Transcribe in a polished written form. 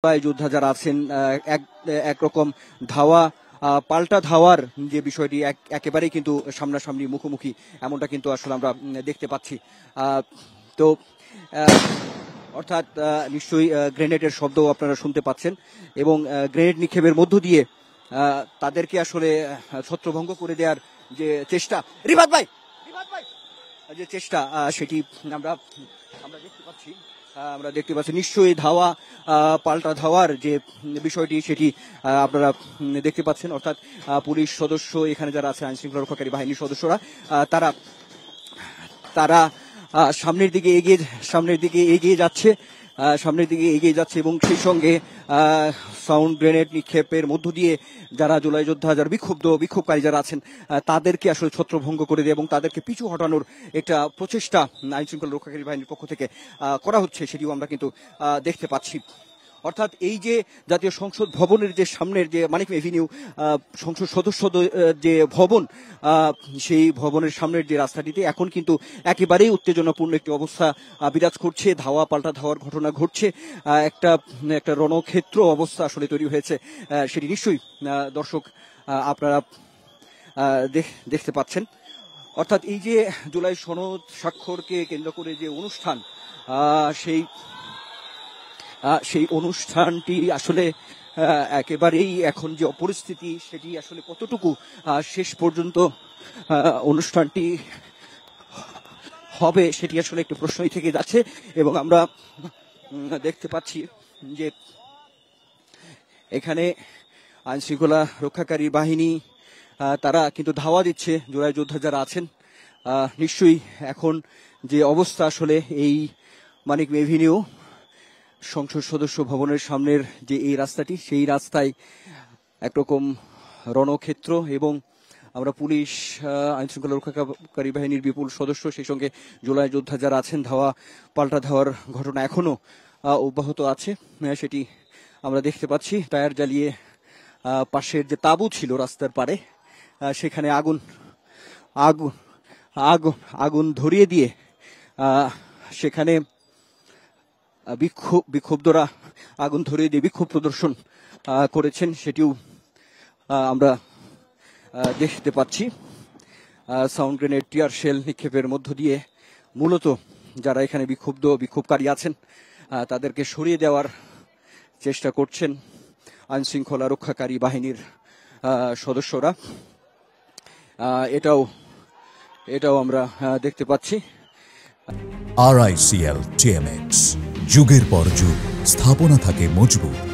যোদ্ধা যারা আছেন একরকম ধাওয়া পাল্টা ধাওয়ার যে বিষয়টি একেবারেই কিন্তু সামনাসামনি মুখোমুখি এমনটা কিন্তু আসলে আমরা দেখতে পাচ্ছি। তো অর্থাৎ নিশ্চয়ই গ্রেনেডের শব্দ আপনারা শুনতে পাচ্ছেন এবং গ্রেনেড নিক্ষেপের মধ্য দিয়ে তাদেরকে আসলে ছত্রভঙ্গ করে দেওয়ার যে চেষ্টা রিফাত ভাই যে চেষ্টা সেটি আমরা দেখতে পাচ্ছি নিশ্চয়ই ধাওয়া পাল্টা ধাওয়ার যে বিষয়টি সেটি আপনারা দেখতে পাচ্ছেন। অর্থাৎ পুলিশ সদস্য এখানে যারা আছে আইন শৃঙ্খলা রক্ষাকারী বাহিনীর সদস্যরা তারা তারা সামনের দিকে এগিয়ে যাচ্ছে এবং সেই সঙ্গে সাউন্ড গ্রেনেড নিক্ষেপের মধ্য দিয়ে যারা জুলাই যোদ্ধা যারা বিক্ষোভকারী যারা আছেন তাদেরকে আসলে ছত্রভঙ্গ করে দেয় এবং তাদেরকে পিছু হটানোর একটা প্রচেষ্টা আইন শৃঙ্খলা রক্ষাকারী বাহিনীর পক্ষ থেকে করা হচ্ছে, সেটিও আমরা কিন্তু দেখতে পাচ্ছি। অর্থাৎ এই যে জাতীয় সংসদ ভবনের যে সামনের যে মানিক এভিনিউ সংসদ সদস্যদের যে ভবন, সেই ভবনের সামনের যে রাস্তাটিতে এখন কিন্তু একেবারেই উত্তেজনাপূর্ণ একটি অবস্থা বিরাজ করছে। ধাওয়া পাল্টা ধাওয়ার ঘটনা ঘটছে, একটা রণক্ষেত্র অবস্থা আসলে তৈরি হয়েছে। সেটি নিশ্চয়ই দর্শক আপনারা দেখতে পাচ্ছেন। অর্থাৎ এই যে জুলাই সনদ স্বাক্ষরকে কেন্দ্র করে যে অনুষ্ঠান, সেই অনুষ্ঠানটি আসলে একেবারেই এখন যে পরিস্থিতি সেটি আসলে কতটুকু শেষ পর্যন্ত অনুষ্ঠানটি হবে সেটি আসলে একটু প্রশ্নই থেকে যাচ্ছে। এবং আমরা দেখতে পাচ্ছি যে এখানে আইন শৃঙ্খলা রক্ষাকারী বাহিনী তারা কিন্তু ধাওয়া দিচ্ছে জুলাই যোদ্ধা যারা আছেন। নিশ্চয়ই এখন যে অবস্থা আসলে এই মানিক এভিনিউ সংসদ সদস্য ভবনের সামনের যে এই রাস্তাটি, সেই রাস্তায় একরকম রণক্ষেত্র এবং আমরা পুলিশ আইন শৃঙ্খলা রক্ষাকারী বাহিনীর বিপুল সদস্য সেই সঙ্গে জুলাই যোদ্ধা যারা আছেন ধাওয়া পাল্টা ধাওয়ার ঘটনা এখনো অব্যাহত আছে, সেটি আমরা দেখতে পাচ্ছি। টায়ার জ্বালিয়ে পাশের যে তাঁবু ছিল রাস্তার পারে সেখানে আগুন ধরিয়ে দিয়ে সেখানে বিক্ষুব্ধরা আগুন ধরিয়ে দিয়ে বিক্ষোভ প্রদর্শন করেছেন, সেটিও আমরা দেখতে পাচ্ছি। সাউন্ড গ্রেনেড টিয়ার শেল নিক্ষেপের মধ্য দিয়ে মূলত যারা এখানে বিক্ষোভকারী আছেন তাদেরকে সরিয়ে দেওয়ার চেষ্টা করছেন আইন শৃঙ্খলা রক্ষাকারী বাহিনীর সদস্যরা। এটাও আমরা দেখতে পাচ্ছি। RICL TMX, যুগের পর যুগ স্থাপনা থাকে মজবুত।